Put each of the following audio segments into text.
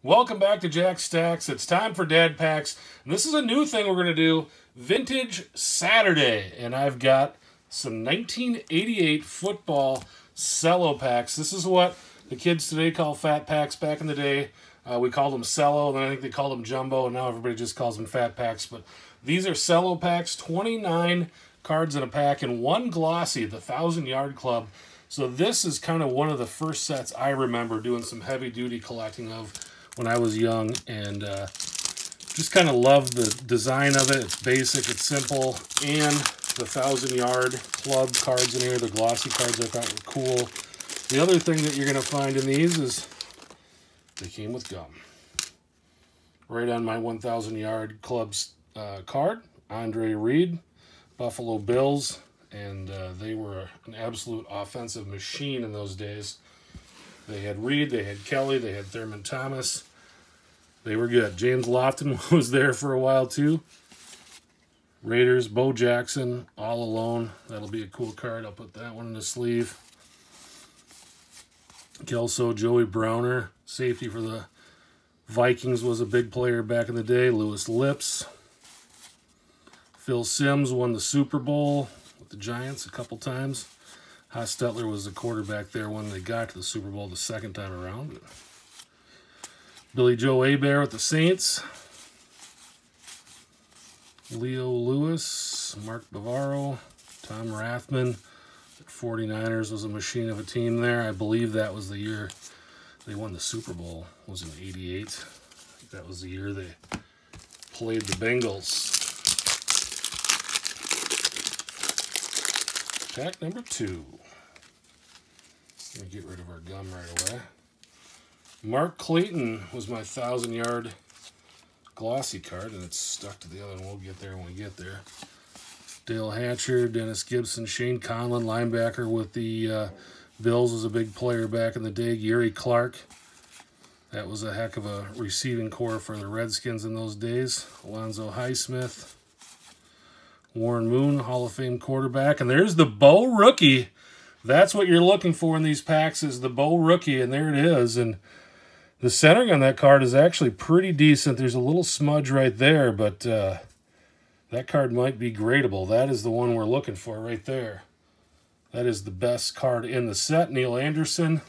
Welcome back to Jack Stacks. It's time for Dad Packs. And this is a new thing we're going to do, Vintage Saturday. And I've got some 1988 football cello packs. This is what the kids today call fat packs. Back in the day, we called them cello, and then I think they called them jumbo, and now everybody just calls them fat packs. But these are cello packs, 29 cards in a pack, and one glossy, the 1,000-Yard Club. So this is kind of one of the first sets I remember doing some heavy-duty collecting of when I was young, and just kind of love the design of it. It's basic, it's simple, and the 1,000-Yard Club cards in here, the glossy cards I thought were cool. The other thing that you're going to find in these is they came with gum. Right on my 1,000-Yard Club's card, Andre Reed, Buffalo Bills, and they were an absolute offensive machine in those days. They had Reed, they had Kelly, they had Thurman Thomas. They were good. James Lofton was there for a while too. Raiders, Bo Jackson, all alone. That'll be a cool card. I'll put that one in the sleeve. Kelso, Joey Browner, safety for the Vikings, was a big player back in the day. Lewis Lips. Phil Simms won the Super Bowl with the Giants a couple times. Hostetler was the quarterback there when they got to the Super Bowl the second time around. But Billy Joe Hebert with the Saints. Leo Lewis, Mark Bavaro, Tom Rathman. The 49ers was a machine of a team there. I believe that was the year they won the Super Bowl. It was in '88. I think that was the year they played the Bengals. Pack number 2. Let me get rid of our gum right away. Mark Clayton was my 1,000-Yard glossy card, and it's stuck to the other one. We'll get there when we get there. Dale Hatcher, Dennis Gibson, Shane Conlon, linebacker with the Bills, was a big player back in the day. Gary Clark, that was a heck of a receiving core for the Redskins in those days. Alonzo Highsmith. Warren Moon, Hall of Fame quarterback. And there's the Bo rookie. That's what you're looking for in these packs, is the Bo rookie, and there it is. And the centering on that card is actually pretty decent. There's a little smudge right there, but that card might be gradable. That is the one we're looking for right there. That is the best card in the set. Neil Anderson,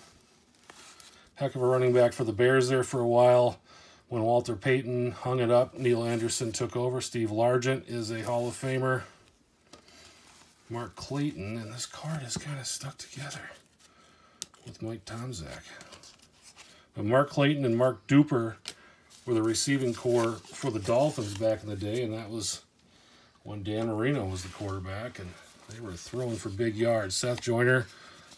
heck of a running back for the Bears there for a while. When Walter Payton hung it up, Neil Anderson took over. Steve Largent is a Hall of Famer. Mark Clayton, and this card is kind of stuck together with Mike Tomczak. But Mark Clayton and Mark Duper were the receiving core for the Dolphins back in the day, and that was when Dan Marino was the quarterback, and they were throwing for big yards. Seth Joyner,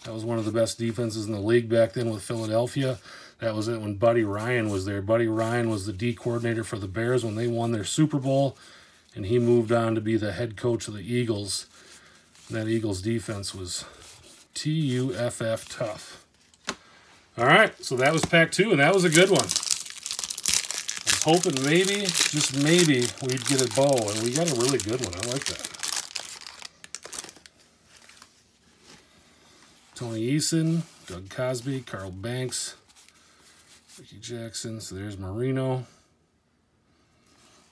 that was one of the best defenses in the league back then with Philadelphia. That was it when Buddy Ryan was there. Buddy Ryan was the D coordinator for the Bears when they won their Super Bowl, and he moved on to be the head coach of the Eagles. And that Eagles defense was T-U-F-F tough. All right, so that was pack 2, and that was a good one. I was hoping maybe, just maybe, we'd get a Bo, and we got a really good one. I like that. Tony Eason, Doug Cosby, Carl Banks, Ricky Jackson. So there's Marino.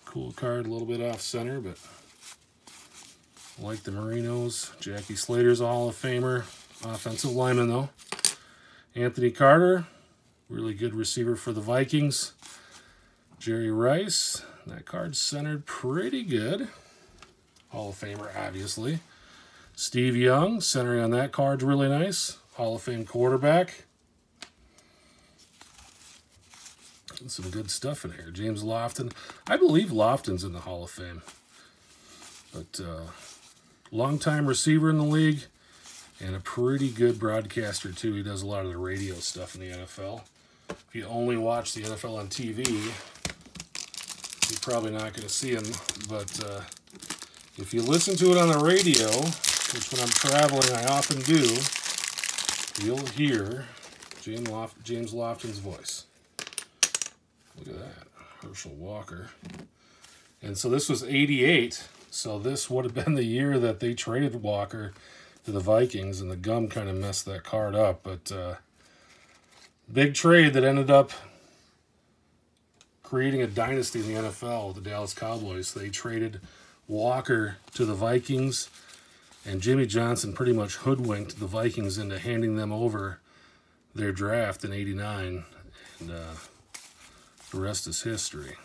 Cool card, a little bit off center, but I like the Marinos. Jackie Slater's a Hall of Famer. Offensive lineman, though. Anthony Carter, really good receiver for the Vikings. Jerry Rice, that card's centered pretty good. Hall of Famer, obviously. Steve Young, centering on that card's really nice. Hall of Fame quarterback. And some good stuff in here. James Lofton. I believe Lofton's in the Hall of Fame. But long-time receiver in the league and a pretty good broadcaster, too. He does a lot of the radio stuff in the NFL. If you only watch the NFL on TV, you're probably not going to see him. But if you listen to it on the radio, which when I'm traveling I often do, you'll hear James Lofton's voice. Look at that. Herschel Walker. And so this was '88, so this would have been the year that they traded Walker to the Vikings, and the gum kind of messed that card up. But big trade that ended up creating a dynasty in the NFL, the Dallas Cowboys. They traded Walker to the Vikings, and Jimmy Johnson pretty much hoodwinked the Vikings into handing them over their draft in '89, and the rest is history.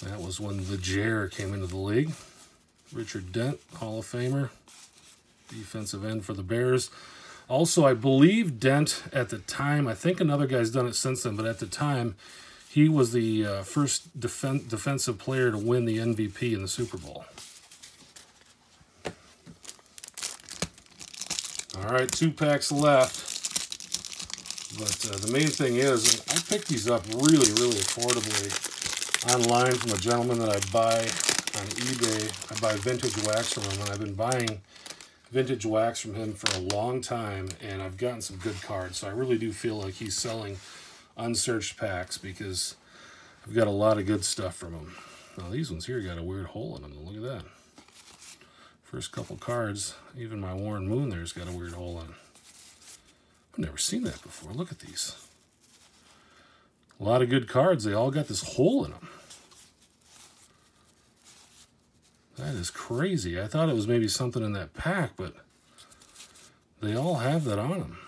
That was when the Jer came into the league. Richard Dent, Hall of Famer, defensive end for the Bears. Also, I believe Dent at the time, I think another guy's done it since then, but at the time, he was the first defensive player to win the MVP in the Super Bowl. All right, 2 packs left. But the main thing is, I picked these up really, really affordably online from a gentleman that I buy on eBay. I buy vintage wax from him, and I've been buying vintage wax from him for a long time, and I've gotten some good cards. So I really do feel like he's selling unsearched packs because I've got a lot of good stuff from him. Now these ones here got a weird hole in them. Look at that. First couple cards, even my Warren Moon there's got a weird hole in. I've never seen that before. Look at these. A lot of good cards. They all got this hole in them. That is crazy. I thought it was maybe something in that pack, but they all have that on them.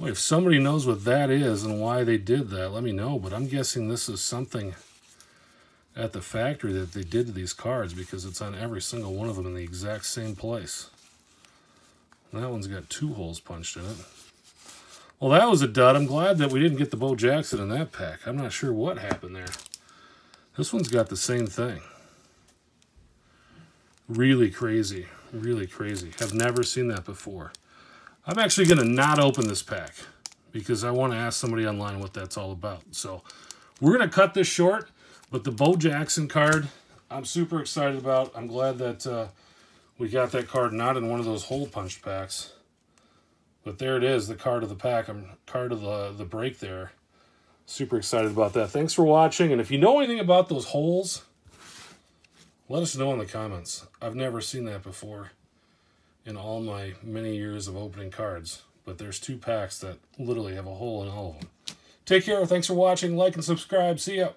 Boy, if somebody knows what that is and why they did that, let me know. But I'm guessing this is something at the factory that they did to these cards, because it's on every single one of them in the exact same place. And that one's got 2 holes punched in it. Well, that was a dud. I'm glad that we didn't get the Bo Jackson in that pack. I'm not sure what happened there. This one's got the same thing. Really crazy. Really crazy. Have never seen that before. I'm actually going to not open this pack because I want to ask somebody online what that's all about. So we're going to cut this short, but the Bo Jackson card, I'm super excited about. I'm glad that we got that card not in one of those hole punched packs. But there it is, the card of the pack. Card of the break there. Super excited about that. Thanks for watching. And if you know anything about those holes, let us know in the comments. I've never seen that before in all my many years of opening cards. But there's 2 packs that literally have a hole in all of them. Take care. Thanks for watching. Like and subscribe. See ya.